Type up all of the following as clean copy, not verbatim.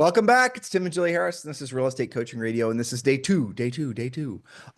Welcome back. It's Tim and Julie Harris, and this is Real Estate Coaching Radio, and this is day two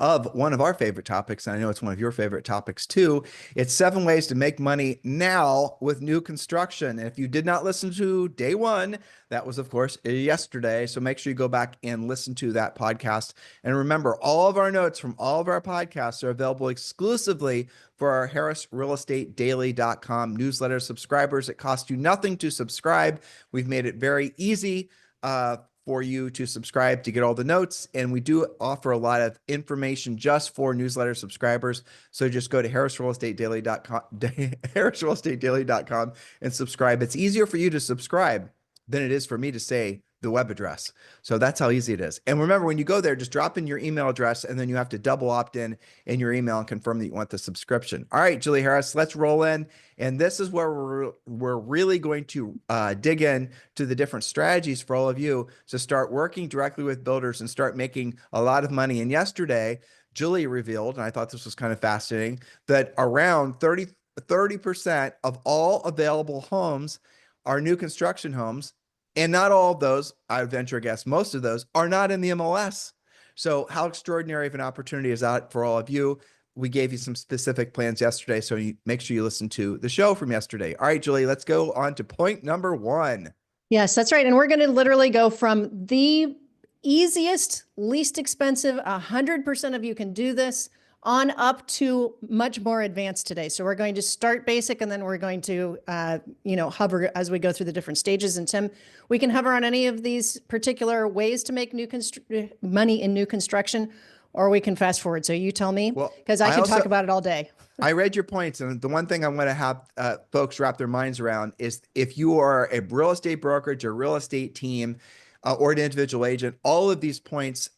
of one of our favorite topics. And I know it's one of your favorite topics too. It's 7 ways to make money now with new construction. And if you did not listen to day one, that was, of course, yesterday. So make sure you go back and listen to that podcast. And remember, all of our notes from all of our podcasts are available exclusively for our harrisrealestatedaily.com newsletter subscribers. It costs you nothing to subscribe. We've made it very easy for you to subscribe to get all the notes. And we do offer a lot of information just for newsletter subscribers. So just go to harrisrealestatedaily.com and subscribe. It's easier for you to subscribe than it is for me to say the web address. So that's how easy it is. And remember, when you go there, just drop in your email address, and then you have to double opt in your email and confirm that you want the subscription. All right, Julie Harris, let's roll in. And this is where we're really going to dig in to the different strategies for all of you to start working directly with builders and start making a lot of money. And yesterday, Julie revealed, and I thought this was kind of fascinating, that around 30% of all available homes are new construction homes. And not all of those, I would venture a guess, most of those are not in the MLS. So how extraordinary of an opportunity is that for all of you? We gave you some specific plans yesterday, so you make sure you listen to the show from yesterday. All right, Julie, let's go on to point number one. Yes, that's right. And we're going to literally go from the easiest, least expensive, 100% of you can do this, on up to much more advanced today. So we're going to start basic, and then we're going to, hover as we go through the different stages. And Tim, we can hover on any of these particular ways to make money in new construction, or we can fast forward. So you tell me, because I can talk about it all day. I read your points, and the one thing I'm going to have folks wrap their minds around is if you are a real estate brokerage or real estate team, or an individual agent, all of these points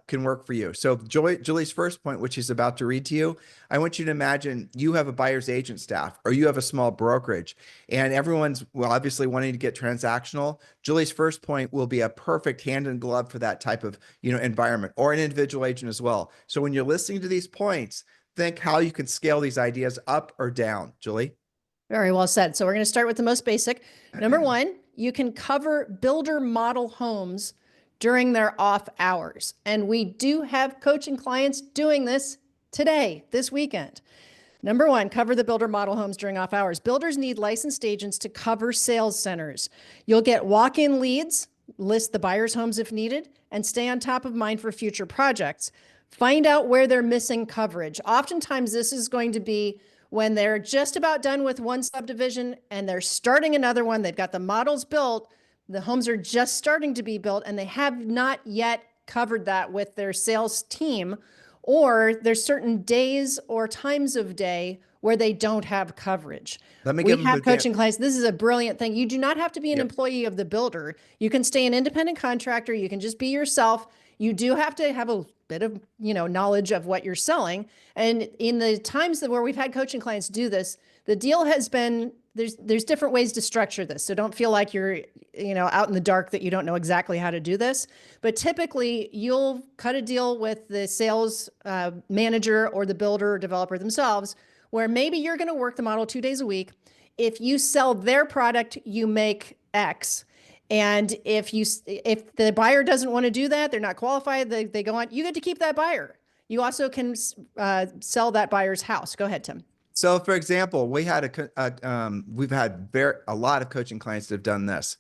can work for you. So Julie's first point, which he's about to read to you, I want you to imagine you have a buyer's agent staff, or you have a small brokerage, and everyone's obviously wanting to get transactional. Julie's first point will be a perfect hand in glove for that type of environment, or an individual agent as well. So when you're listening to these points, think how you can scale these ideas up or down. Julie? Very well said. So we're going to start with the most basic. Number one, you can cover builder model homes during their off hours. And we do have coaching clients doing this today, this weekend. Number one, cover the builder model homes during off hours. Builders need licensed agents to cover sales centers. You'll get walk-in leads, list the buyer's homes if needed, and stay on top of mind for future projects. Find out where they're missing coverage. Oftentimes, this is going to be when they're just about done with one subdivision and they're starting another one. They've got the models built, the homes are just starting to be built, and they have not yet covered that with their sales team, or there's certain days or times of day where they don't have coverage. We have coaching clients. This is a brilliant thing. You do not have to be an employee of the builder. You can stay an independent contractor. You can just be yourself. You do have to have a bit of, knowledge of what you're selling. And in the times where we've had coaching clients do this, the deal has been, there's different ways to structure this. So don't feel like you're, out in the dark that you don't know exactly how to do this. But typically you'll cut a deal with the sales manager or the builder or developer themselves, where maybe you're going to work the model 2 days a week. If you sell their product, you make X. And if the buyer doesn't want to do that, they're not qualified, they go on, you get to keep that buyer. You also can sell that buyer's house. Go ahead, Tim. So for example, we've had a lot of coaching clients that have done this.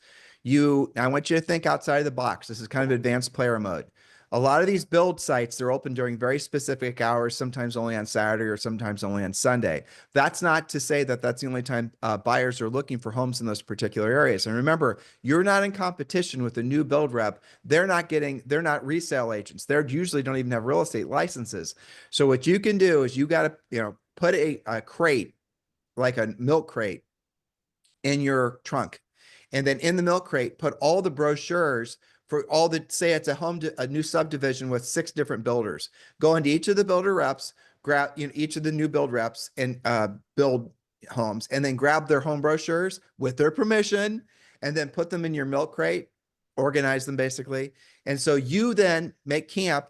I want you to think outside of the box. This is kind of advanced player mode. A lot of these build sites, they're open during very specific hours, sometimes only on Saturday or sometimes only on Sunday. That's not to say that that's the only time buyers are looking for homes in those particular areas. And remember, you're not in competition with a new build rep. They're not resale agents. They usually don't even have real estate licenses. So what you can do is you got to, put a crate, like a milk crate, in your trunk. And then in the milk crate, put all the brochures for all the, say it's a new subdivision with 6 different builders. Go into each of the builder reps, grab each of the new build reps and build homes, and then grab their home brochures with their permission, and then put them in your milk crate, organize them basically. And so you then make camp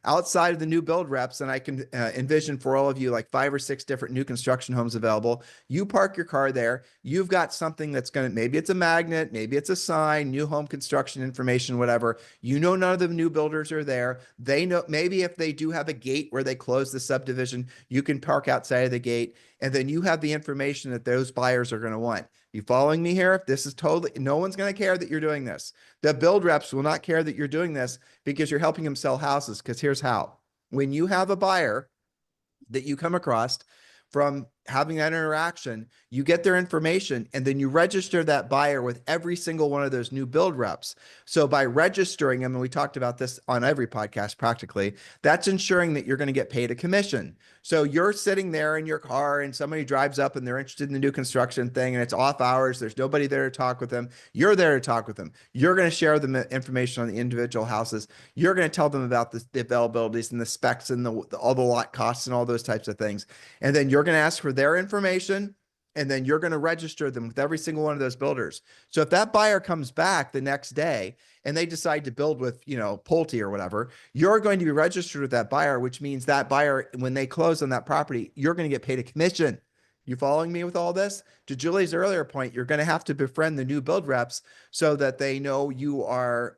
outside of the new build reps, and I can envision for all of you like 5 or 6 different new construction homes available. You park your car there. You've got something that's going to, maybe it's a magnet, maybe it's a sign, new home construction information, whatever. You know, none of the new builders are there. They know, maybe if they do have a gate where they close the subdivision, you can park outside of the gate. And then you have the information that those buyers are going to want. You following me here? This is totally, no one's going to care that you're doing this. The build reps will not care that you're doing this because you're helping them sell houses. Because here's how. When you have a buyer that you come across from having that interaction, you get their information and then you register that buyer with every single one of those new build reps. So by registering them, and we talked about this on every podcast practically, that's ensuring that you're going to get paid a commission. So you're sitting there in your car and somebody drives up and they're interested in the new construction thing and it's off hours. There's nobody there to talk with them. You're there to talk with them. You're going to share them information on the individual houses. You're going to tell them about the availabilities and the specs and all the lot costs and all those types of things. And then you're going to ask for their information, and then you're going to register them with every single one of those builders. So if that buyer comes back the next day and they decide to build with, you know, Pulte or whatever, you're going to be registered with that buyer, which means that buyer, when they close on that property, you're going to get paid a commission. You following me with all this? To Julie's earlier point, you're going to have to befriend the new build reps so that they know you are,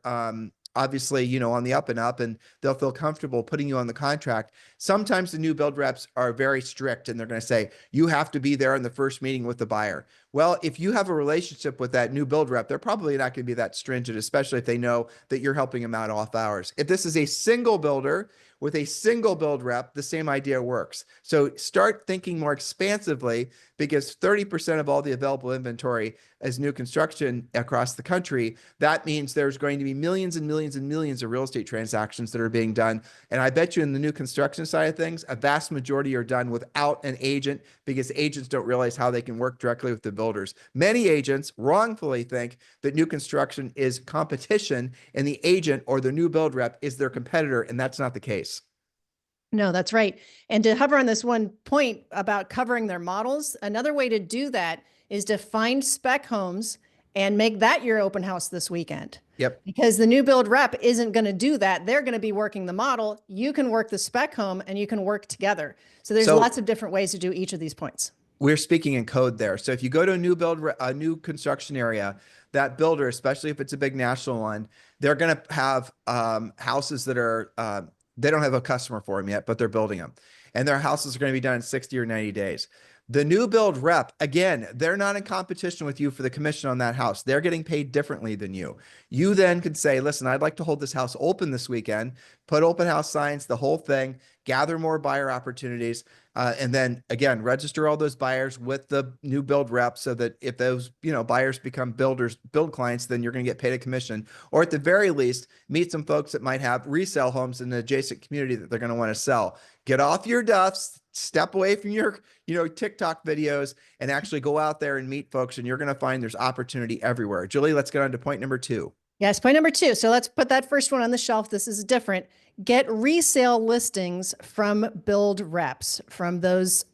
obviously, you know, on the up and up, and they'll feel comfortable putting you on the contract. Sometimes the new build reps are very strict and they're going to say, you have to be there in the first meeting with the buyer. Well, if you have a relationship with that new build rep, they're probably not going to be that stringent, especially if they know that you're helping them out off hours. If this is a single builder with a single build rep, the same idea works. So start thinking more expansively, because 30% of all the available inventory is new construction across the country. That means there's going to be millions and millions and millions of real estate transactions that are being done. And I bet you in the new construction side of things, a vast majority are done without an agent, because agents don't realize how they can work directly with the builders. Many agents wrongfully think that new construction is competition and the agent or the new build rep is their competitor, and that's not the case. No, that's right. And to hover on this one point about covering their models, another way to do that is to find spec homes and make that your open house this weekend. Yep. Because the new build rep isn't going to do that. They're going to be working the model. You can work the spec home and you can work together. So there's lots of different ways to do each of these points. We're speaking in code there. So if you go to a new construction area, that builder, especially if it's a big national one, they're going to have houses that are, they don't have a customer for them yet, but they're building them. And their houses are going to be done in 60 or 90 days. The new build rep, again, they're not in competition with you for the commission on that house. They're getting paid differently than you. You then could say, listen, I'd like to hold this house open this weekend, put open house signs, the whole thing, gather more buyer opportunities. And then again, register all those buyers with the new build rep so that if those, you know, buyers become build clients, then you're going to get paid a commission. Or at the very least, meet some folks that might have resale homes in the adjacent community that they're going to want to sell. Get off your duffs, step away from your, you know, TikTok videos, and actually go out there and meet folks, and you're going to find there's opportunity everywhere. Julie, let's get on to point number 2. Yes, point number 2. So let's put that first one on the shelf. This is different. Get resale listings from build reps, from those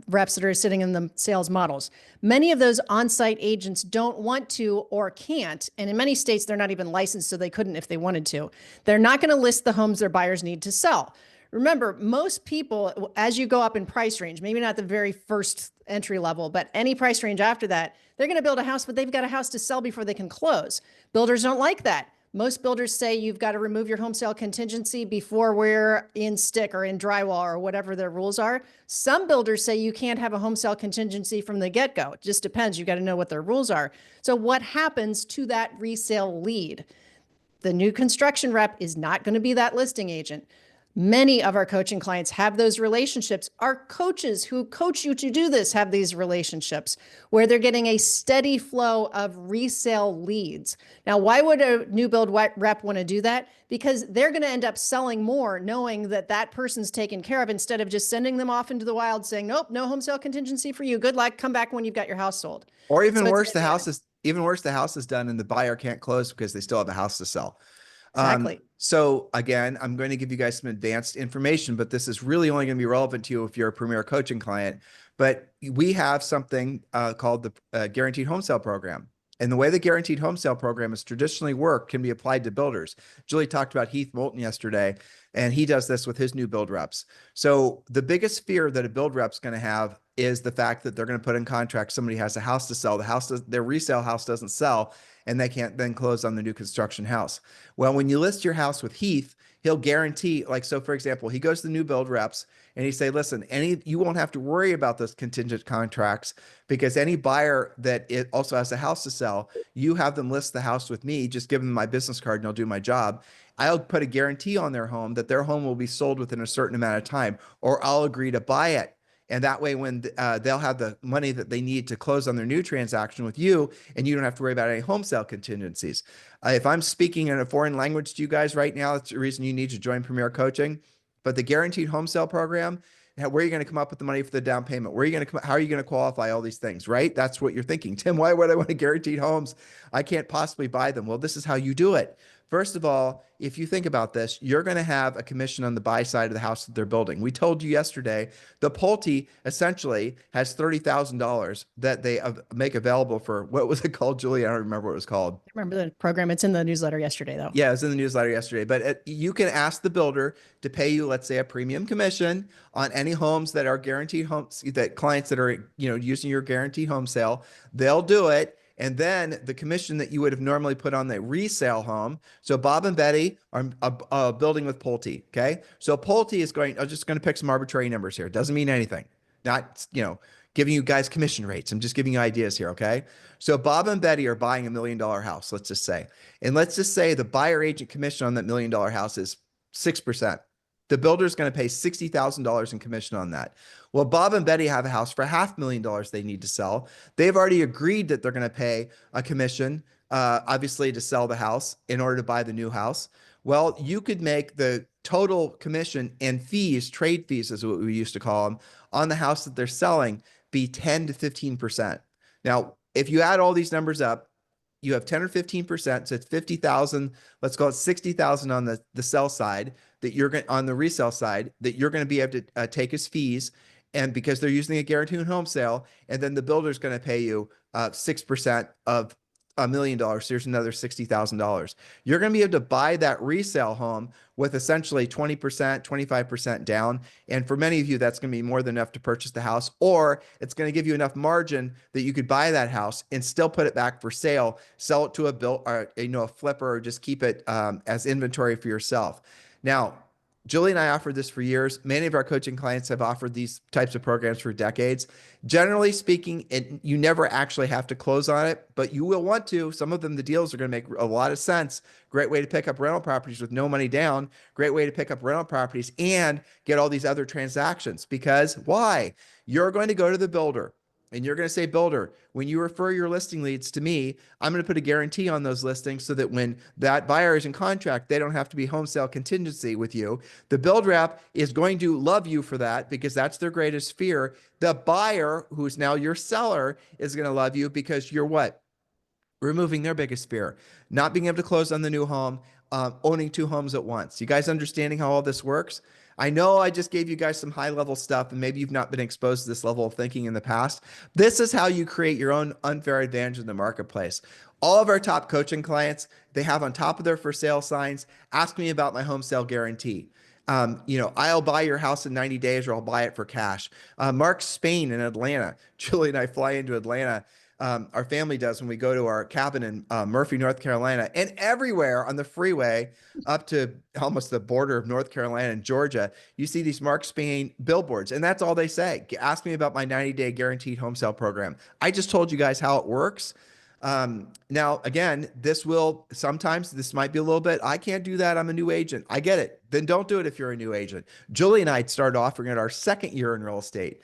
reps that are sitting in the sales models. Many of those on-site agents don't want to or can't. And in many states, they're not even licensed, so they couldn't if they wanted to. They're not going to list the homes their buyers need to sell. Remember, most people, as you go up in price range, maybe not the very first entry level, but any price range after that, they're going to build a house, but they've got a house to sell before they can close. Builders don't like that. Most builders say you've got to remove your home sale contingency before we're in stick or in drywall or whatever their rules are. Some builders say you can't have a home sale contingency from the get-go. It just depends. You got to know what their rules are. So what happens to that resale lead? The new construction rep is not going to be that listing agent. Many of our coaching clients have those relationships. Our coaches who coach you to do this have these relationships where they're getting a steady flow of resale leads. Now, why would a new build rep want to do that? Because they're going to end up selling more knowing that that person's taken care of, instead of just sending them off into the wild saying, nope, no home sale contingency for you. Good luck. Come back when you've got your house sold. Or even worse, the house is done and the buyer can't close because they still have a house to sell. Exactly. So again, I'm going to give you guys some advanced information, but this is really only going to be relevant to you if you're a premier coaching client. But we have something called the Guaranteed Home Sale Program. And the way the guaranteed home sale program has traditionally worked can be applied to builders. Julie talked about Heath Moulton yesterday, and he does this with his new build reps. So the biggest fear that a build rep's going to have is the fact that they're going to put in contract somebody has a house to sell. Their resale house doesn't sell, and they can't then close on the new construction house. Well, when you list your house with Heath, he'll guarantee, like, so for example, he goes to the new build reps and he say, listen, you won't have to worry about those contingent contracts because any buyer that it also has a house to sell, you have them list the house with me, just give them my business card and I'll do my job. I'll put a guarantee on their home that their home will be sold within a certain amount of time, or I'll agree to buy it. And that way, when they'll have the money that they need to close on their new transaction with you, and you don't have to worry about any home sale contingencies. If I'm speaking in a foreign language to you guys right now, that's the reason you need to join Premier Coaching. But the guaranteed home sale program, where are you going to come up with the money for the down payment? Where are you going to come? How are you going to qualify all these things, right? That's what you're thinking. Tim, why would I want to guaranteed homes? I can't possibly buy them. Well, this is how you do it. First of all, if you think about this, you're going to have a commission on the buy side of the house that they're building. We told you yesterday, the Pulte essentially has $30,000 that they make available for, what was it called, Julie? I don't remember what it was called. I remember the program. It's in the newsletter yesterday, though. Yeah, it was in the newsletter yesterday. But you can ask the builder to pay you, let's say, a premium commission on any homes that are guaranteed homes, that clients that are, using your guaranteed home sale, they'll do it. And then the commission that you would have normally put on the resale home. So Bob and Betty are building with Pulte. Okay. So Pulte is I'm just going to pick some arbitrary numbers here. It doesn't mean anything. Not, giving you guys commission rates. I'm just giving you ideas here. Okay. So Bob and Betty are buying $1 million house, let's just say. And let's just say the buyer agent commission on that $1 million house is 6%. The builder is going to pay $60,000 in commission on that. Well, Bob and Betty have a house for $500,000 they need to sell. They've already agreed that they're going to pay a commission, obviously, to sell the house in order to buy the new house. Well, you could make the total commission and fees, trade fees is what we used to call them, on the house that they're selling be 10 to 15%. Now, if you add all these numbers up, you have 10 or 15%, so it's 50,000, let's call it 60,000 on the sell side that you're going on the resale side that you're going to be able to take as fees. And because they're using a guaranteed home sale, and then the builder's going to pay you 6% of $1 million. So here's another $60,000. You're going to be able to buy that resale home with essentially 20%, 25% down. And for many of you, that's going to be more than enough to purchase the house, or it's going to give you enough margin that you could buy that house and still put it back for sale, sell it to a flipper, or just keep it as inventory for yourself. Now, Julie and I offered this for years. Many of our coaching clients have offered these types of programs for decades. Generally speaking, you never actually have to close on it, but you will want to. Some of them, the deals are going to make a lot of sense. Great way to pick up rental properties with no money down. Great way to pick up rental properties and get all these other transactions. Because why? You're going to go to the builder. And you're going to say, builder, when you refer your listing leads to me, I'm going to put a guarantee on those listings so that when that buyer is in contract, they don't have to be home sale contingency with you. The build rep is going to love you for that because that's their greatest fear. The buyer, who's now your seller, is going to love you because you're what? Removing their biggest fear, not being able to close on the new home, owning two homes at once. You guys understanding how all this works? I know I just gave you guys some high level stuff and maybe you've not been exposed to this level of thinking in the past. This is how you create your own unfair advantage in the marketplace. All of our top coaching clients, they have on top of their for sale signs, ask me about my home sale guarantee. I'll buy your house in 90 days or I'll buy it for cash. Mark Spain in Atlanta. Julie and I fly into Atlanta. Our family does when we go to our cabin in Murphy, North Carolina, and everywhere on the freeway up to almost the border of North Carolina and Georgia, you see these Mark Spain billboards, and that's all they say. Ask me about my 90-day guaranteed home sale program. I just told you guys how it works. Now, again, this might be a little bit, I can't do that. I'm a new agent. I get it. Then don't do it if you're a new agent. Julie and I started offering it our second year in real estate.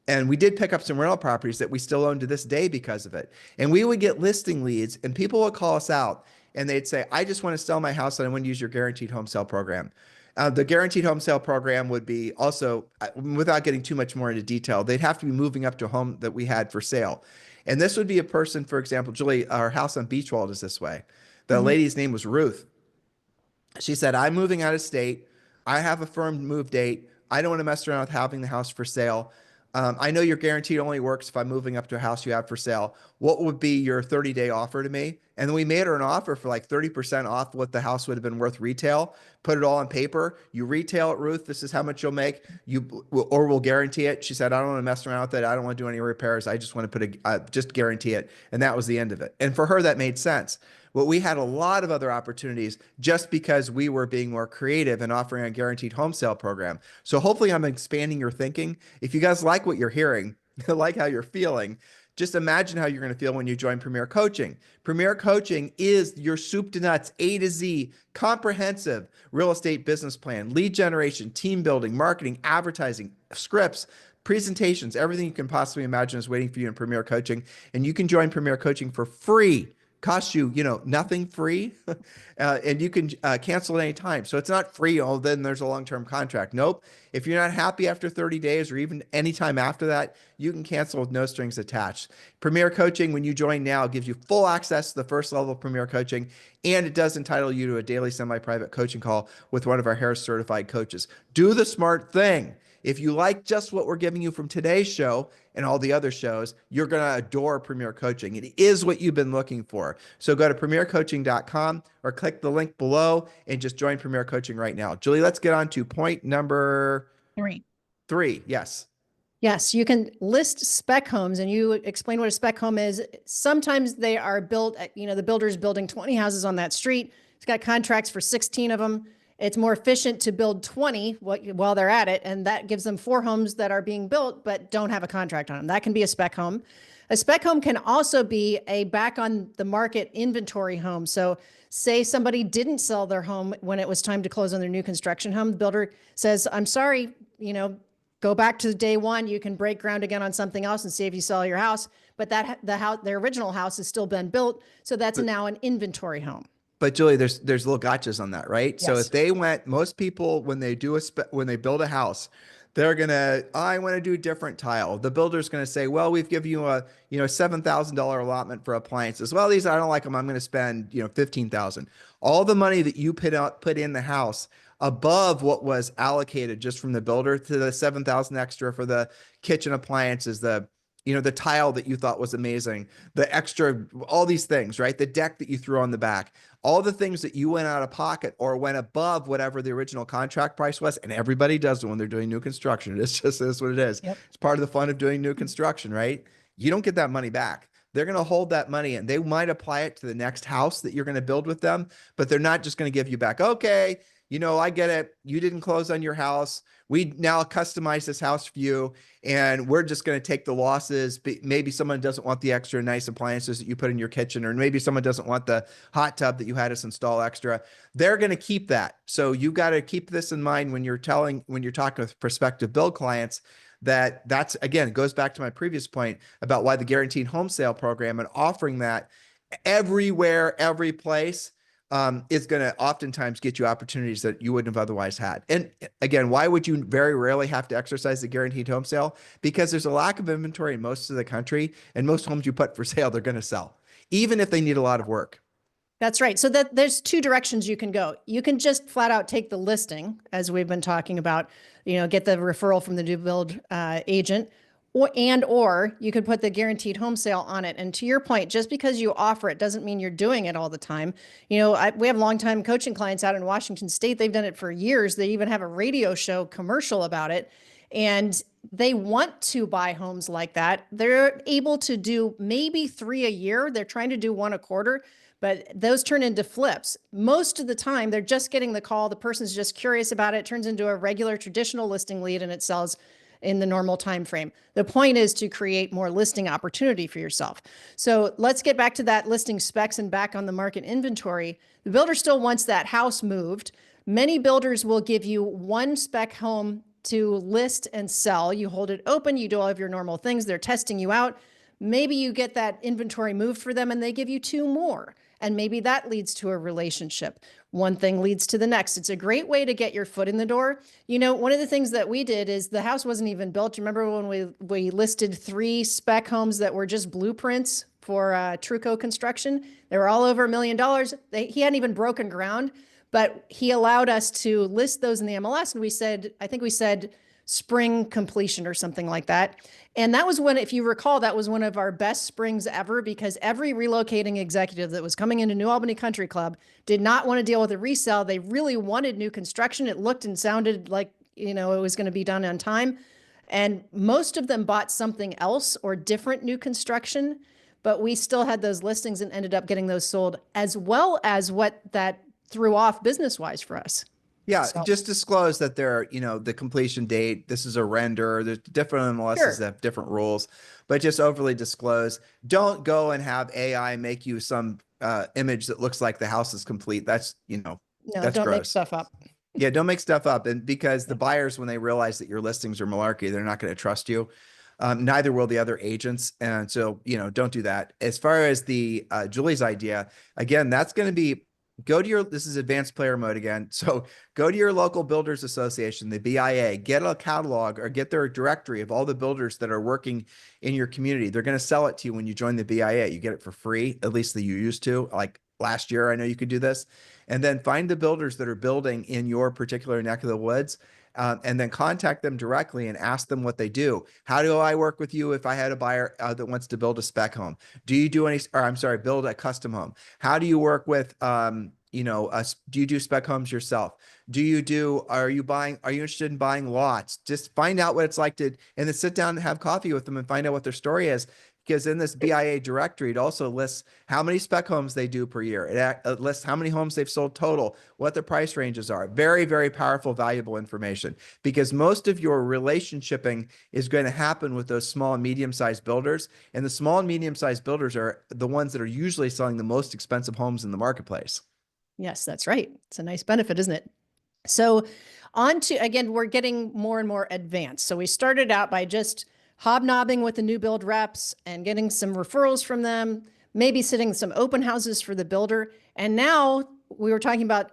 And we did pick up some rental properties that we still own to this day because of it. And we would get listing leads and people would call us out and they'd say, I just want to sell my house and I want to use your guaranteed home sale program. The guaranteed home sale program would be also, without getting too much more into detail, they'd have to be moving up to a home that we had for sale. And this would be a person, for example, Julie, our house on Beachwald is this way. The lady's name was Ruth. She said, I'm moving out of state. I have a firm move date. I don't want to mess around with having the house for sale. I know your guaranteed only works if I'm moving up to a house you have for sale. What would be your 30-day offer to me? And then we made her an offer for like 30% off what the house would have been worth retail. Put it all on paper. You retail it, Ruth. This is how much you'll make. Or we'll guarantee it. She said, I don't want to mess around with it. I don't want to do any repairs. I just want to just guarantee it. And that was the end of it. And for her, that made sense. Well, we had a lot of other opportunities just because we were being more creative and offering a guaranteed home sale program. So hopefully I'm expanding your thinking. If you guys like what you're hearing, like how you're feeling, just imagine how you're going to feel when you join Premier Coaching. Premier Coaching is your soup to nuts, A to Z, comprehensive real estate business plan, lead generation, team building, marketing, advertising, scripts, presentations, everything you can possibly imagine is waiting for you in Premier Coaching. And you can join Premier Coaching for free. Costs you, nothing free, and you can cancel at any time. So it's not free. Oh, then there's a long-term contract. Nope. If you're not happy after 30 days or even any time after that, you can cancel with no strings attached. Premier Coaching, when you join now, gives you full access to the first level of Premier Coaching, and it does entitle you to a daily semi-private coaching call with one of our Harris certified coaches. Do the smart thing. If you like just what we're giving you from today's show and all the other shows, you're going to adore Premier Coaching. It is what you've been looking for. So go to premiercoaching.com or click the link below and just join Premier Coaching right now. Julie, let's get on to point number 3. Yes. Yes, you can list spec homes, and you explain what a spec home is. Sometimes they are built, the builder's building 20 houses on that street. It's got contracts for 16 of them. It's more efficient to build 20 while they're at it, and that gives them 4 homes that are being built but don't have a contract on them. That can be a spec home. A spec home can also be a back on the market inventory home. So say somebody didn't sell their home when it was time to close on their new construction home. The builder says, I'm sorry, go back to day one. You can break ground again on something else and see if you sell your house. But the original house has still been built. So that's now an inventory home. But Julie, there's little gotchas on that, right? Yes. So if they went, most people when they build a house, they're gonna, I want to do different tile. The builder's gonna say, well, we've given you a $7,000 allotment for appliances. Well, these I don't like them. I'm gonna spend $15,000. All the money that you put in the house above what was allocated just from the builder to the 7,000 extra for the kitchen appliances, the tile that you thought was amazing, the extra, all these things, right? The deck that you threw on the back, all the things that you went out of pocket or went above whatever the original contract price was. And everybody does it when they're doing new construction. It's just this what it is. Yep. It's part of the fun of doing new construction, right? You don't get that money back. They're going to hold that money and they might apply it to the next house that you're going to build with them, but they're not just going to give you back. Okay, I get it. You didn't close on your house. We now customize this house for you, and we're just going to take the losses. Maybe someone doesn't want the extra nice appliances that you put in your kitchen, or maybe someone doesn't want the hot tub that you had us install extra. They're going to keep that. So you got to keep this in mind when you're talking with prospective build clients. That's again, it goes back to my previous point about why the guaranteed home sale program and offering that everywhere, every place. Is going to oftentimes get you opportunities that you wouldn't have otherwise had. And again, why would you very rarely have to exercise the guaranteed home sale? Because there's a lack of inventory in most of the country, and most homes you put for sale, they're going to sell, even if they need a lot of work. That's right. So there's 2 directions you can go. You can just flat out take the listing, as we've been talking about, get the referral from the new build agent, or you could put the guaranteed home sale on it. And to your point, just because you offer it doesn't mean you're doing it all the time. We have longtime coaching clients out in Washington State. They've done it for years. They even have a radio show commercial about it. And they want to buy homes like that. They're able to do maybe 3 a year. They're trying to do 1 a quarter, but those turn into flips. Most of the time, they're just getting the call. The person's just curious about it. It turns into a regular traditional listing lead, and it sells in the normal time frame. The point is to create more listing opportunity for yourself. So let's get back to that listing specs and back on the market inventory. The builder still wants that house moved. Many builders will give you 1 spec home to list and sell. You hold it open, you do all of your normal things. They're testing you out. Maybe you get that inventory moved for them and they give you 2 more. And maybe that leads to a relationship. One thing leads to the next. It's a great way to get your foot in the door. One of the things that we did is the house wasn't even built. You remember when we listed 3 spec homes that were just blueprints for Truco construction? They were all over $1 million. He hadn't even broken ground, but he allowed us to list those in the MLS. And I think we said spring completion or something like that. And that was when, if you recall, that was one of our best springs ever because every relocating executive that was coming into New Albany Country Club did not want to deal with a resale. They really wanted new construction. It looked and sounded like, it was going to be done on time. And most of them bought something else or different new construction, but we still had those listings and ended up getting those sold, as well as what that threw off business wise for us. Yeah, So, just disclose that they're, the completion date. This is a render. There's different MLSs that sure. have different rules, but just overly disclose. Don't go and have AI make you some image that looks like the house is complete. No, That's don't make gross. stuff up. Yeah, don't make stuff up. And because the buyers, when they realize that your listings are malarkey, they're not going to trust you. Neither will the other agents. And so, don't do that. As far as the Julie's idea, again, that's going to be this is advanced player mode again. So go to your local builders association, the BIA, get a catalog or get their directory of all the builders that are working in your community. They're going to sell it to you when you join the BIA. You get it for free, at least that you used to. Like last year, I know you could do this. And then find the builders that are building in your particular neck of the woods. And then contact them directly and ask them what they do. How do I work with you if I had a buyer that wants to build a spec home? Do you do build a custom home? How do you work with, do you do spec homes yourself? Are you interested in buying lots? Just find out what it's like and then sit down and have coffee with them and find out what their story is. Because in this BIA directory, it also lists how many spec homes they do per year. It lists how many homes they've sold total, what the price ranges are. Very, very powerful, valuable information because most of your relationshiping is going to happen with those small and medium-sized builders. And the small and medium-sized builders are the ones that are usually selling the most expensive homes in the marketplace. Yes, that's right. It's a nice benefit, isn't it? So on to, again, we're getting more and more advanced. So we started out by just hobnobbing with the new build reps and getting some referrals from them, maybe sitting some open houses for the builder. And now we were talking about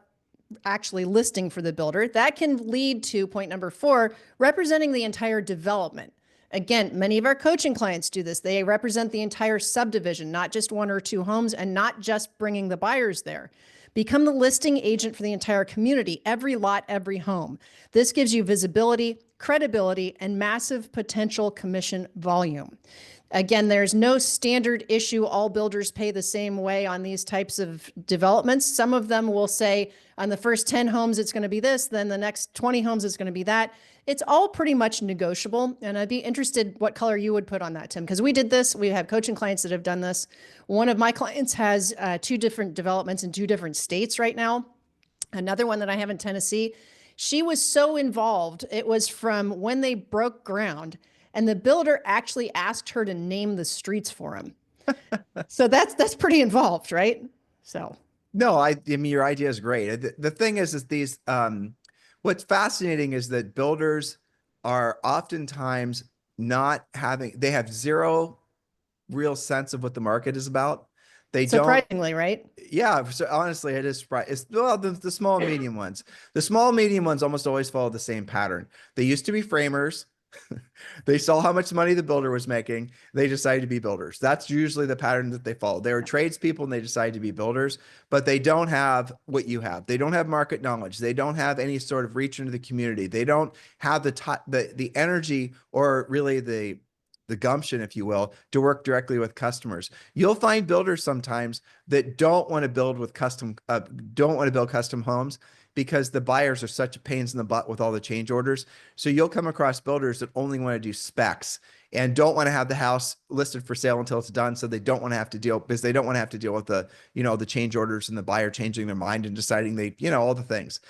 actually listing for the builder. That can lead to point number 4, representing the entire development. Again, many of our coaching clients do this. They represent the entire subdivision, not just 1 or 2 homes, and not just bringing the buyers there. Become the listing agent for the entire community, every lot, every home. This gives you visibility, credibility, and massive potential commission volume. Again, there's no standard issue. All builders pay the same way on these types of developments. Some of them will say on the first 10 homes, it's going to be this, then the next 20 homes, it's going to be that. It's all pretty much negotiable. And I'd be interested what color you would put on that, Tim, because we did this. We have coaching clients that have done this. One of my clients has 2 different developments in 2 different states right now. Another one that I have in Tennessee. She was so involved. It was from when they broke ground and the builder actually asked her to name the streets for him. So that's pretty involved, right? So No, I mean, your idea is great. The thing is these, what's fascinating is that builders are oftentimes they have zero real sense of what the market is about. They don't, surprisingly, right? yeah, so honestly, it is surprising. The small and medium ones. The small and medium ones almost always follow the same pattern. They used to be framers. They saw how much money the builder was making. They decided to be builders. That's usually the pattern that they follow. They were tradespeople and they decided to be builders, but they don't have what you have. They don't have market knowledge. They don't have any sort of reach into the community. They don't have the energy or really the gumption, if you will, to work directly with customers. You'll find builders sometimes that don't want to build custom homes because the buyers are such pains in the butt with all the change orders. So you'll come across builders that only want to do specs and don't want to have the house listed for sale until it's done. So they don't want to have to deal with the change orders and the buyer changing their mind and deciding all the things.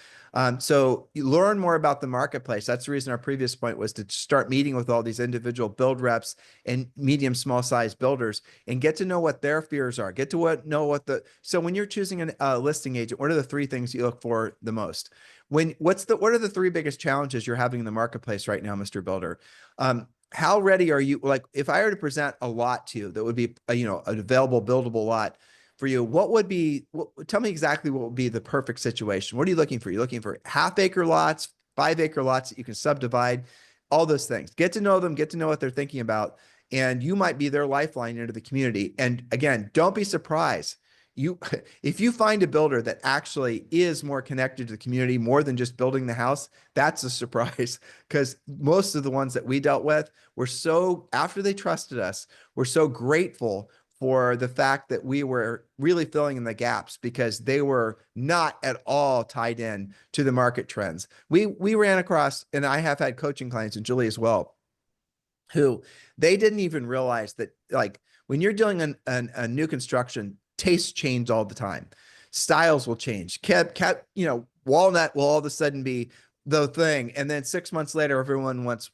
So you learn more about the marketplace. That's the reason our previous point was to start meeting with all these individual build reps and medium, small size builders and get to know what their fears are. So when you're choosing a listing agent, what are the 3 things you look for the most? What are the 3 biggest challenges you're having in the marketplace right now, Mr. Builder? How ready are you? Like if I were to present a lot to you that would be, an available buildable lot for you, tell me exactly what would be the perfect situation. What are you looking for? You're looking for half-acre lots, 5-acre lots that you can subdivide, all those things. Get to know them, get to know what they're thinking about, and you might be their lifeline into the community. And again, don't be surprised. you if you find a builder that actually is more connected to the community more than just building the house, that's a surprise because most of the ones that we dealt with were so after they trusted us, we're so grateful for the fact that we were really filling in the gaps because they were not at all tied in to the market trends. We ran across, and I have had coaching clients, and Julie as well, who they didn't even realize that like when you're doing a new construction, tastes change all the time. Styles will change. Walnut will all of a sudden be the thing. And then 6 months later, everyone wants,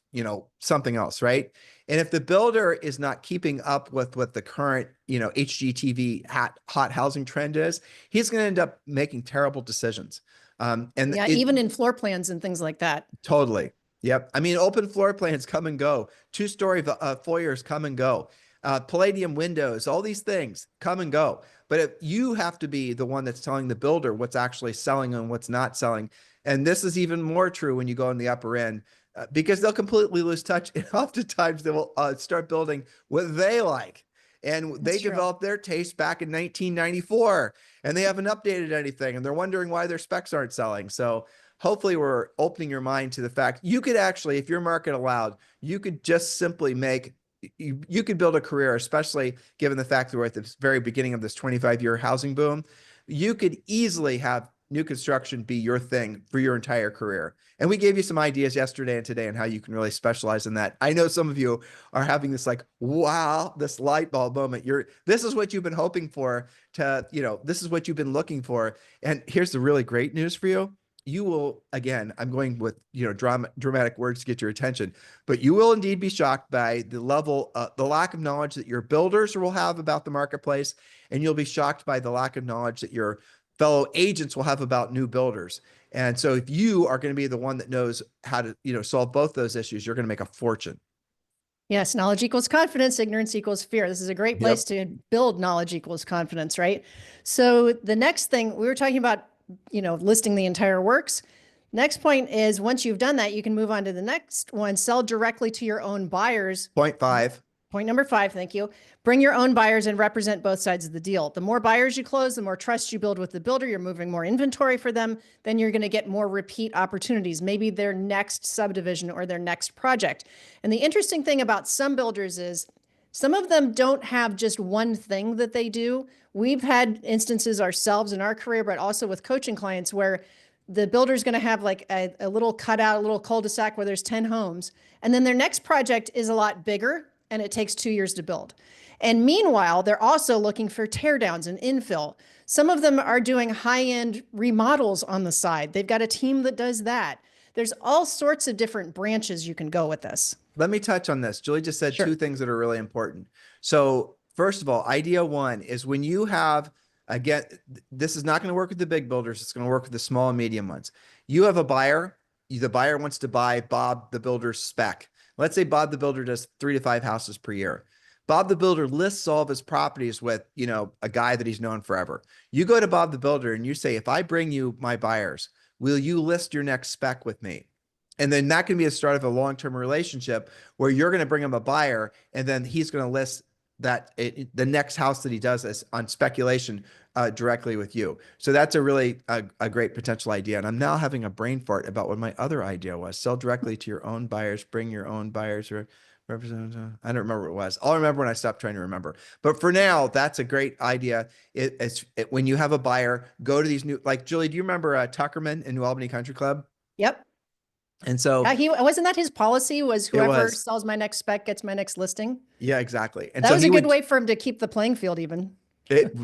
something else, right? And if the builder is not keeping up with what the current, HGTV hot housing trend is, he's going to end up making terrible decisions. Yeah, even in floor plans and things like that. Totally. Yep. I mean, open floor plans come and go. Two-story foyers come and go. Palladium windows, all these things come and go. But if you have to be the one that's telling the builder what's actually selling and what's not selling. And this is even more true when you go in the upper end because they'll completely lose touch. And oftentimes they will start building what they like. And they developed their taste back in 1994 and they haven't updated anything. And they're wondering why their specs aren't selling. So hopefully we're opening your mind to the fact you could actually, if your market allowed, you could just simply you could build a career, especially given the fact that we're at the very beginning of this 25-year housing boom. You could easily have new construction be your thing for your entire career. And we gave you some ideas yesterday and today on how you can really specialize in that. I know some of you are having this like, wow, this light bulb moment. This is what you've been hoping for this is what you've been looking for. And here's the really great news for you. You will, again, I'm going with, dramatic words to get your attention, but you will indeed be shocked by the lack of knowledge that your builders will have about the marketplace. And you'll be shocked by the lack of knowledge that your fellow agents will have about new builders. And so if you are going to be the one that knows how to, solve both those issues, you're going to make a fortune. Yes, knowledge equals confidence, ignorance equals fear. This is a great place to build knowledge equals confidence, right? So the next thing we were talking about, listing the entire works. Next point is once you've done that, you can move on to the next one, sell directly to your own buyers. Point 5. Point number 5, thank you. Bring your own buyers and represent both sides of the deal. The more buyers you close, the more trust you build with the builder. You're moving more inventory for them. Then you're going to get more repeat opportunities, maybe their next subdivision or their next project. And the interesting thing about some builders is some of them don't have just one thing that they do. We've had instances ourselves in our career, but also with coaching clients where the builder's going to have like a little cutout, a little cul-de-sac where there's 10 homes. And then their next project is a lot bigger and it takes 2 years to build. And meanwhile, they're also looking for teardowns and infill. Some of them are doing high-end remodels on the side. They've got a team that does that. There's all sorts of different branches you can go with this. Let me touch on this. Julie just said two things that are really important. So first of all, idea one is when you have, again, this is not going to work with the big builders. It's going to work with the small and medium ones. You have a buyer. The buyer wants to buy Bob the builder's spec. Let's say Bob the builder does 3 to 5 houses per year. Bob the builder lists all of his properties with, a guy that he's known forever. You go to Bob the builder and you say, if I bring you my buyers, will you list your next spec with me? And then that can be a start of a long-term relationship where you're going to bring him a buyer and then he's going to list the next house that he does on speculation directly with you. So that's a really a great potential idea. And I'm now having a brain fart about what my other idea was. Sell directly to your own buyers, bring your own buyers or represent. I don't remember what it was. I'll remember when I stop trying to remember. But for now, that's a great idea. When you have a buyer, go to these new, like Julie, do you remember Tuckerman in New Albany Country Club? Yep. And so he wasn't that his policy was whoever sells my next spec gets my next listing. Yeah, exactly. And that so was a good way for him to keep the playing field even.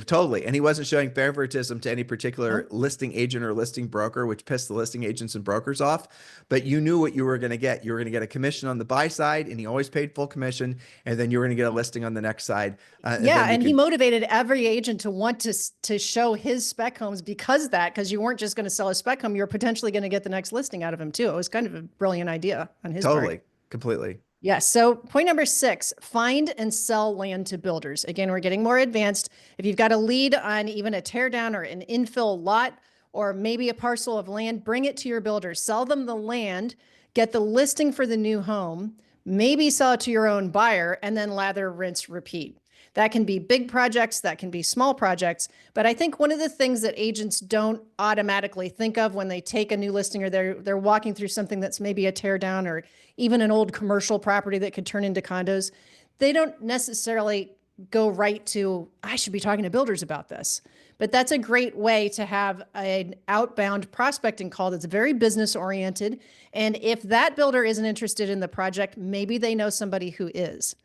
Totally. And he wasn't showing favoritism to any particular listing agent or listing broker, which pissed the listing agents and brokers off. But you knew what you were going to get. You were going to get a commission on the buy side, and he always paid full commission. And then you were going to get a listing on the next side. And he motivated every agent to want to show his spec homes because you weren't just going to sell a spec home. You were potentially going to get the next listing out of him too. It was kind of a brilliant idea on his part. Totally. Completely. Yes. So point number 6, find and sell land to builders. Again, we're getting more advanced. If you've got a lead on even a tear down or an infill lot, or maybe a parcel of land, bring it to your builder, sell them the land, get the listing for the new home, maybe sell it to your own buyer, and then lather, rinse, repeat. That can be big projects, that can be small projects. But I think one of the things that agents don't automatically think of when they take a new listing, or they're walking through something that's maybe a tear down or even an old commercial property that could turn into condos, they don't necessarily go right to, I should be talking to builders about this. But that's a great way to have an outbound prospecting call that's very business oriented. And if that builder isn't interested in the project, maybe they know somebody who is.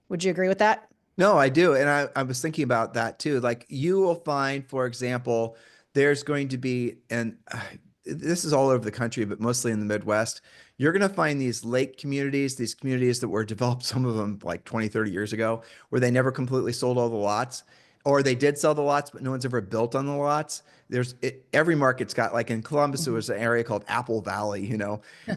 Would you agree with that? No, I do. And I was thinking about that too. Like you will find, for example, there's going to be, and this is all over the country, but mostly in the Midwest, you're going to find these communities that were developed, some of them like 20, 30 years ago, where they never completely sold all the lots, or they did sell the lots, but no one's ever built on the lots. Every market's got, like in Columbus, there was an area called Apple Valley,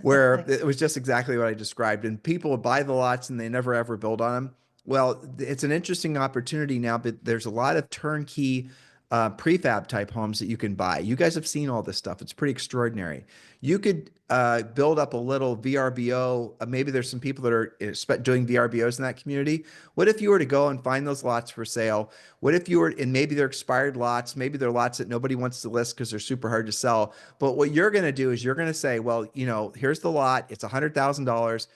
where Nice. it was just exactly what I described. And people would buy the lots and they never ever build on them. Well, it's an interesting opportunity now, but there's a lot of turnkey prefab type homes that you can buy. You guys have seen all this stuff. It's pretty extraordinary. You could build up a little VRBO. Maybe there's some people that are doing VRBOs in that community. What if you were to go and find those lots for sale? What if you were, and maybe they're expired lots, maybe they're lots that nobody wants to list because they're super hard to sell. But what you're going to do is you're going to say, well, here's the lot. It's $100,000.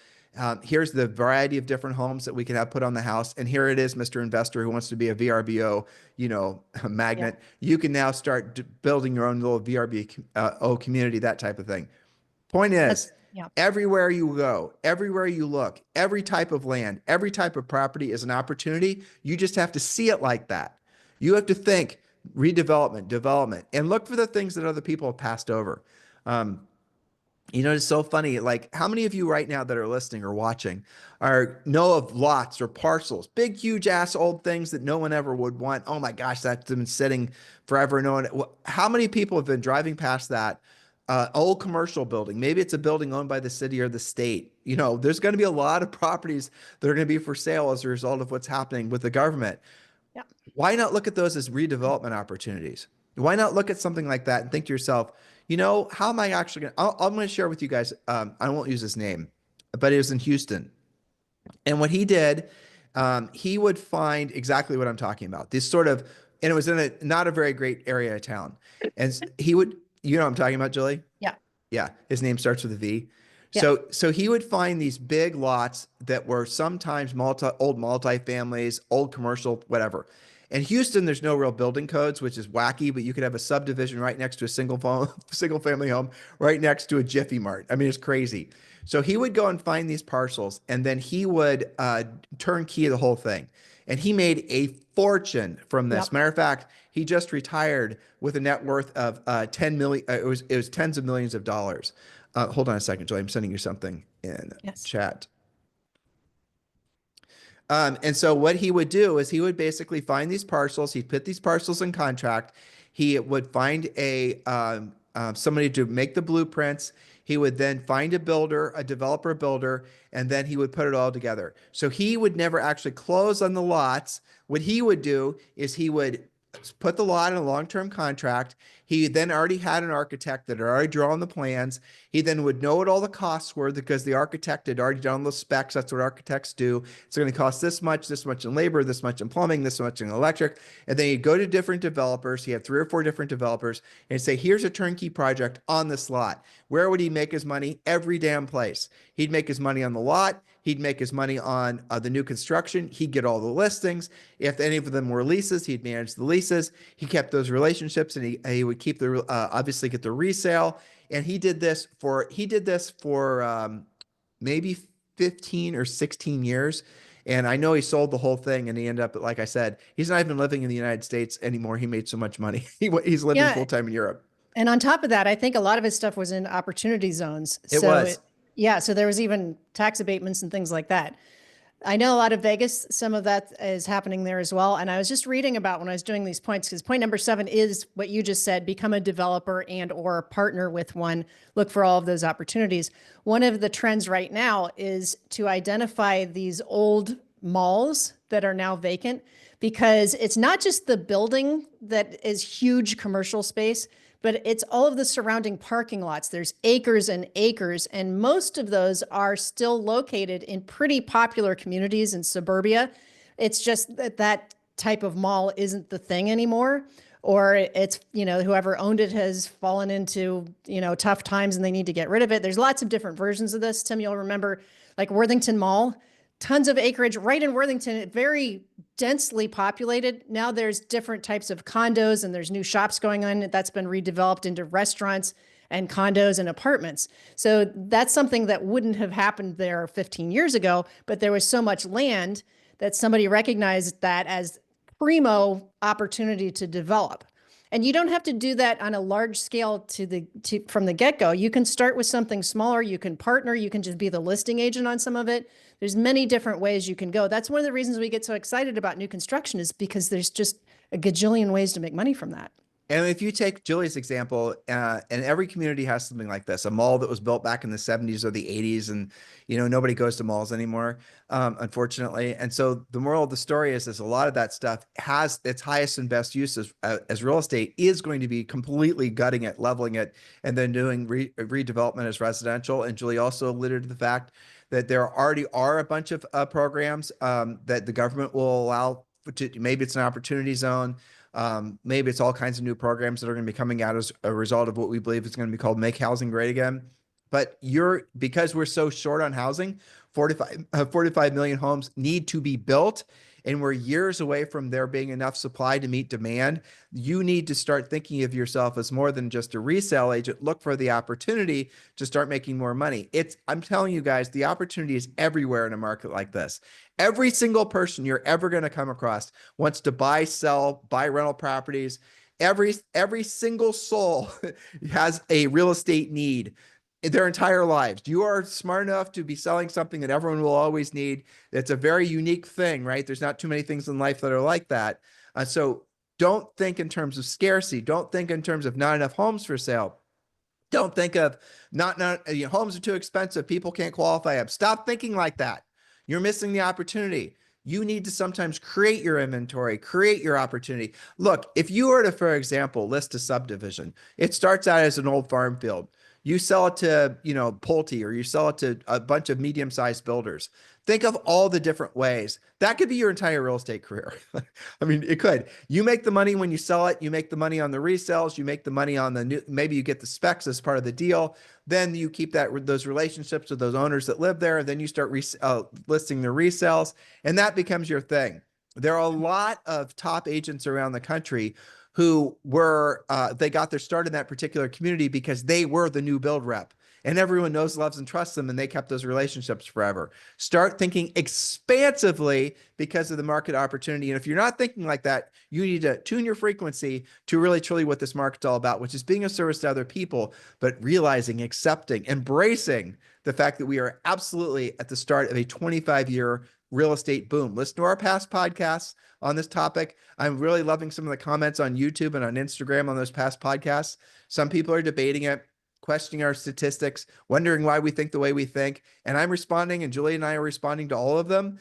Here's the variety of different homes that we can have put on the house. And here it is, Mr. Investor who wants to be a VRBO, Yeah. magnet. You can now start building your own little VRBO community, that type of thing. Point is, Yeah. everywhere you go, everywhere you look, every type of land, every type of property is an opportunity. You just have to see it like that. You have to think redevelopment, development, and look for the things that other people have passed over. Um, it's so funny. Like, how many of you right now that are listening or watching know of lots or parcels, big, huge ass old things that no one ever would want? Oh my gosh, that's been sitting forever. No one. How many people have been driving past that old commercial building? Maybe it's a building owned by the city or the state. There's going to be a lot of properties that are going to be for sale as a result of what's happening with the government. Yeah. Why not look at those as redevelopment opportunities? Why not look at something like that and think to yourself, how am I actually going to, I'm going to share with you guys. I won't use his name, but it was in Houston. And what he did, he would find exactly what I'm talking about. This sort of, and it was in not a very great area of town. And he would, what I'm talking about, Julie? Yeah. Yeah, his name starts with a V. Yeah. So he would find these big lots that were sometimes old multi-families, old commercial, whatever. In Houston, there's no real building codes, which is wacky, but you could have a subdivision right next to a single family home, right next to a Jiffy Mart. I mean, it's crazy. So he would go and find these parcels, and then he would turnkey the whole thing. And he made a fortune from this. Yep. Matter of fact, he just retired with a net worth of 10 million. It was tens of millions of dollars. Hold on a second, Joey. I'm sending you something in Yes. chat. And so what he would do is he would basically find these parcels. He'd put these parcels in contract. He would find somebody to make the blueprints. He would then find a builder, a developer builder, and then he would put it all together. So he would never actually close on the lots. What he would do is he would put the lot in a long-term contract. He then already had an architect that had already drawn the plans. He then would know what all the costs were because the architect had already done the specs. That's what architects do. It's going to cost this much in labor, this much in plumbing, this much in electric. And then he'd go to different developers. He had 3 or 4 different developers and say, here's a turnkey project on this lot. Where would he make his money? Every damn place. He'd make his money on the lot. He'd make his money on the new construction. He'd get all the listings. If any of them were leases, he'd manage the leases. He kept those relationships, and he would keep the obviously get the resale. And he did this for maybe 15 or 16 years. And I know he sold the whole thing, and he ended up, like I said, he's not even living in the United States anymore. He made so much money. He's living Yeah. full time in Europe. And on top of that, I think a lot of his stuff was in opportunity zones. It So was. yeah, so there was even tax abatements and things like that. I know a lot of Vegas, some of that is happening there as well. And I was just reading about when I was doing these points, because point number 7 is what you just said, become a developer and or partner with one, look for all of those opportunities. One of the trends right now is to identify these old malls that are now vacant, because it's not just the building that is huge commercial space, but it's all of the surrounding parking lots. There's acres and acres, and most of those are still located in pretty popular communities in suburbia. It's just that that type of mall isn't the thing anymore, or it's, whoever owned it has fallen into, tough times and they need to get rid of it. There's lots of different versions of this. Tim, you'll remember like Worthington Mall, tons of acreage right in Worthington, very densely populated. Now there's different types of condos and there's new shops going on that's been redeveloped into restaurants and condos and apartments. So that's something that wouldn't have happened there 15 years ago, but there was so much land that somebody recognized that as primo opportunity to develop. And you don't have to do that on a large scale from the get-go. You can start with something smaller, you can partner, you can just be the listing agent on some of it. There's many different ways you can go. That's one of the reasons we get so excited about new construction, is because there's just a gajillion ways to make money from that. And if you take Julie's example, and every community has something like this, a mall that was built back in the 70s or the 80s, and nobody goes to malls anymore, unfortunately. And so the moral of the story is a lot of that stuff has its highest and best use as real estate is going to be completely gutting it, leveling it, and then doing redevelopment as residential. And Julie also alluded to the fact that there already are a bunch of programs that the government will allow. Maybe it's an opportunity zone. Maybe it's all kinds of new programs that are going to be coming out as a result of what we believe is going to be called Make Housing Great Again. But because we're so short on housing, 45 million homes need to be built, and we're years away from there being enough supply to meet demand. You need to start thinking of yourself as more than just a resale agent. Look for the opportunity to start making more money. I'm telling you guys, the opportunity is everywhere in a market like this. Every single person you're ever going to come across wants to buy, sell, buy rental properties. Every single soul has a real estate need their entire lives. You are smart enough to be selling something that everyone will always need. It's a very unique thing, right? There's not too many things in life that are like that. So don't think in terms of scarcity. Don't think in terms of not enough homes for sale. Don't think of not homes are too expensive, people can't qualify them. Stop thinking like that. You're missing the opportunity. You need to sometimes create your inventory, create your opportunity. Look, if you were to, for example, list a subdivision, it starts out as an old farm field. You sell it to, Pulte, or you sell it to a bunch of medium-sized builders. Think of all the different ways. That could be your entire real estate career. I mean, it could. You make the money when you sell it. You make the money on the resales. You make the money on the new, maybe you get the specs as part of the deal. Then you keep those relationships with those owners that live there. And then you start listing the resales, and that becomes your thing. There are a lot of top agents around the country who they got their start in that particular community because they were the new build rep. And everyone knows, loves, and trusts them, and they kept those relationships forever. Start thinking expansively because of the market opportunity. And if you're not thinking like that, you need to tune your frequency to really truly what this market's all about, which is being of service to other people, but realizing, accepting, embracing the fact that we are absolutely at the start of a 25-year real estate boom. Listen to our past podcasts on this topic. I'm really loving some of the comments on YouTube and on Instagram on those past podcasts. Some people are debating it, questioning our statistics, wondering why we think the way we think. And I'm responding, and Julie and I are responding to all of them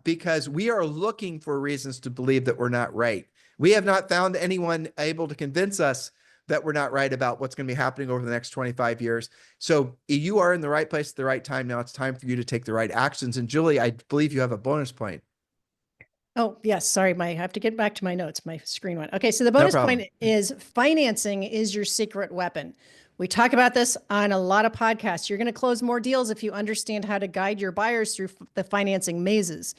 because we are looking for reasons to believe that we're not right. We have not found anyone able to convince us that we're not right about what's going to be happening over the next 25 years. So you are in the right place at the right time. Now it's time for you to take the right actions. And Julie, I believe you have a bonus point. Oh, yes. Sorry, I have to get back to my notes. My screen went. Okay, so the No bonus problem. point is financing is your secret weapon. We talk about this on a lot of podcasts. You're going to close more deals if you understand how to guide your buyers through the financing mazes.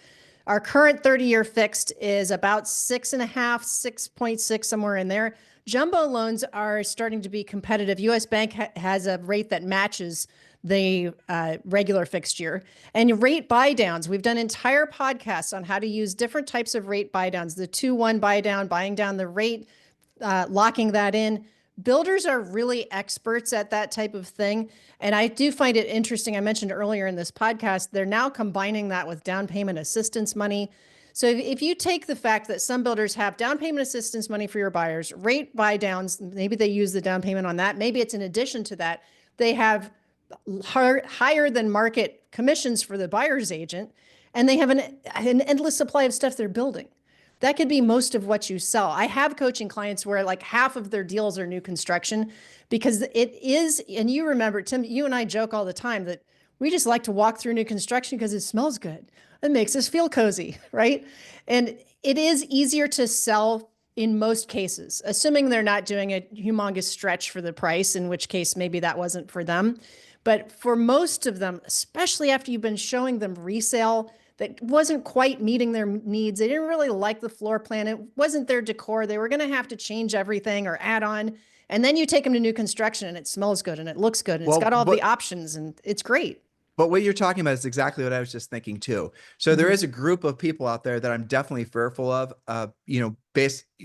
Our current 30-year fixed is about 6.5, 6.6, somewhere in there. Jumbo loans are starting to be competitive. US Bank has a rate that matches the regular fixed year. And rate buy downs, we've done entire podcasts on how to use different types of rate buy downs, the 2-1 buy down, buying down the rate, locking that in. Builders are really experts at that type of thing. And I do find it interesting. I mentioned earlier in this podcast, they're now combining that with down payment assistance money. So if you take the fact that some builders have down payment assistance money for your buyers, rate buy downs, maybe they use the down payment on that. Maybe it's in addition to that, they have higher than market commissions for the buyer's agent, and they have an endless supply of stuff they're building. That could be most of what you sell. I have coaching clients where like half of their deals are new construction because it is, and you remember, Tim, you and I joke all the time that we just like to walk through new construction because it smells good. It makes us feel cozy, right? And it is easier to sell in most cases, assuming they're not doing a humongous stretch for the price, in which case maybe that wasn't for them. But for most of them, especially after you've been showing them resale that wasn't quite meeting their needs, they didn't really like the floor plan, it wasn't their decor, they were going to have to change everything or add on. And then you take them to new construction and it smells good and it looks good and it's Well, got all the options and it's great. but what you're talking about is exactly what I was just thinking too. So there Mm-hmm. is a group of people out there that I'm definitely fearful of.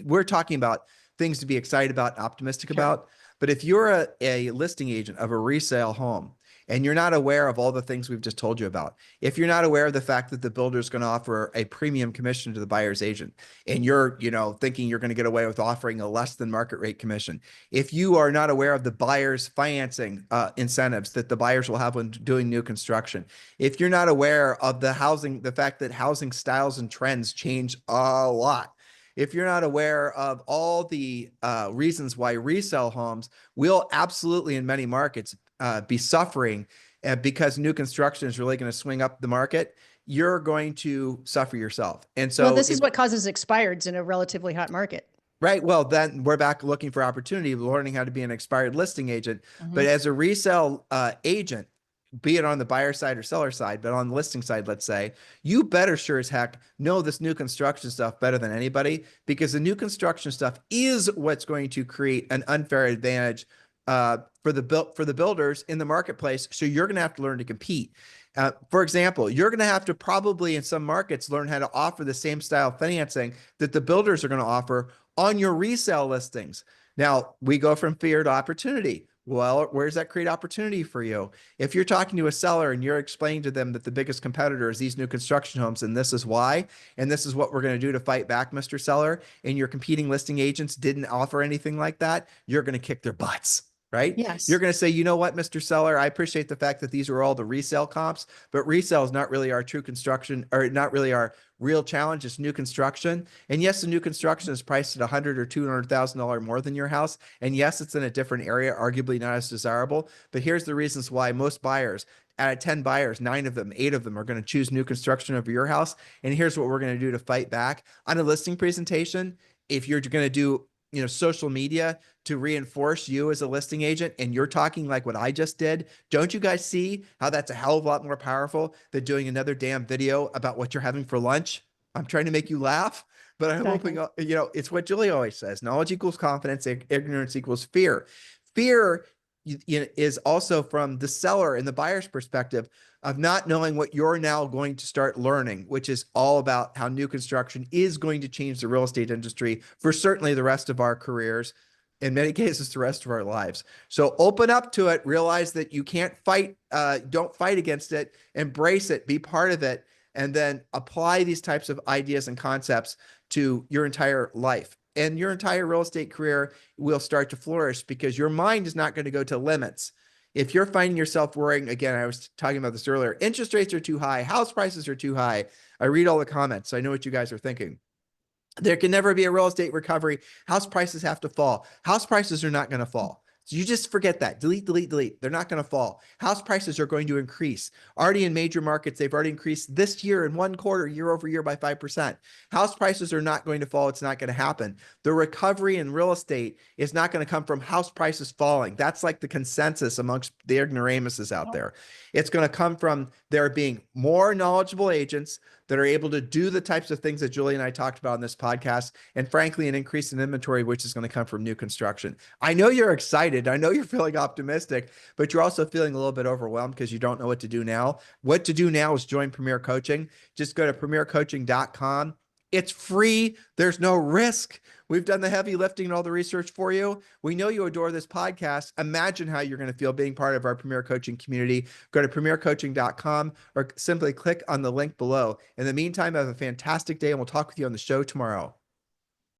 We're talking about things to be excited about, optimistic Sure. about. But if you're a listing agent of a resale home and you're not aware of all the things we've just told you about, if you're not aware of the fact that the builder is going to offer a premium commission to the buyer's agent, and you're, thinking you're going to get away with offering a less than market rate commission, if you are not aware of the buyer's financing incentives that the buyers will have when doing new construction, if you're not aware of the fact that housing styles and trends change a lot, if you're not aware of all the reasons why resale homes will absolutely in many markets be suffering because new construction is really going to swing up the market, you're going to suffer yourself. And Well, so this is what causes expireds in a relatively hot market. right. Well, then we're back looking for opportunity, learning how to be an expired listing agent. Mm-hmm. But as a resale agent, be it on the buyer side or seller side, but on the listing side, let's say, you better sure as heck know this new construction stuff better than anybody, because the new construction stuff is what's going to create an unfair advantage for the builders in the marketplace. So you're going to have to learn to compete. For example, you're going to have to probably in some markets learn how to offer the same style financing that the builders are going to offer on your resale listings. Now, we go from fear to opportunity. Well, where does that create opportunity for you? If you're talking to a seller and you're explaining to them that the biggest competitor is these new construction homes and this is why, and this is what we're going to do to fight back, Mr. Seller, and your competing listing agents didn't offer anything like that, you're going to kick their butts. Right? You're Yes. going to say, you know what, Mr. Seller, I appreciate the fact that these are all the resale comps, but resale is not really our true construction or not really our real challenge. It's new construction. And yes, the new construction is priced at $100,000 or $200,000 more than your house. And yes, it's in a different area, arguably not as desirable. But here's the reasons why most buyers, out of 10 buyers, 8 of them are going to choose new construction over your house. And here's what we're going to do to fight back on a listing presentation. If you're going to do social media to reinforce you as a listing agent and you're talking like what I just did, don't you guys see how that's a hell of a lot more powerful than doing another damn video about what you're having for lunch? I'm trying to make you laugh, but I'm hoping, Exactly. it's what Julie always says, knowledge equals confidence, ignorance equals fear. Fear is also from the seller and the buyer's perspective of not knowing what you're now going to start learning, which is all about how new construction is going to change the real estate industry for certainly the rest of our careers, in many cases, the rest of our lives. So open up to it, realize that you can't fight, don't fight against it, embrace it, be part of it, and then apply these types of ideas and concepts to your entire life. And your entire real estate career will start to flourish because your mind is not going to go to limits. If you're finding yourself worrying, again, I was talking about this earlier, interest rates are too high, house prices are too high. I read all the comments, so I know what you guys are thinking. There can never be a real estate recovery. House prices have to fall. House prices are not going to fall. So you just forget that. Delete, delete, delete. They're not going to fall. House prices are going to increase. Already in major markets, they've already increased this year in one quarter, year over year by 5%. House prices are not going to fall. It's not going to happen. The recovery in real estate is not going to come from house prices falling. That's like the consensus amongst the ignoramuses out there. It's going to come from there being more knowledgeable agents that are able to do the types of things that Julie and I talked about in this podcast, and frankly, an increase in inventory, which is going to come from new construction. I know you're excited. I know you're feeling optimistic, but you're also feeling a little bit overwhelmed because you don't know what to do now. What to do now is join Premier Coaching. Just go to premiercoaching.com. It's free. There's no risk. We've done the heavy lifting and all the research for you. We know you adore this podcast. Imagine how you're going to feel being part of our Premier Coaching community. Go to premiercoaching.com or simply click on the link below. In the meantime, have a fantastic day and we'll talk with you on the show tomorrow.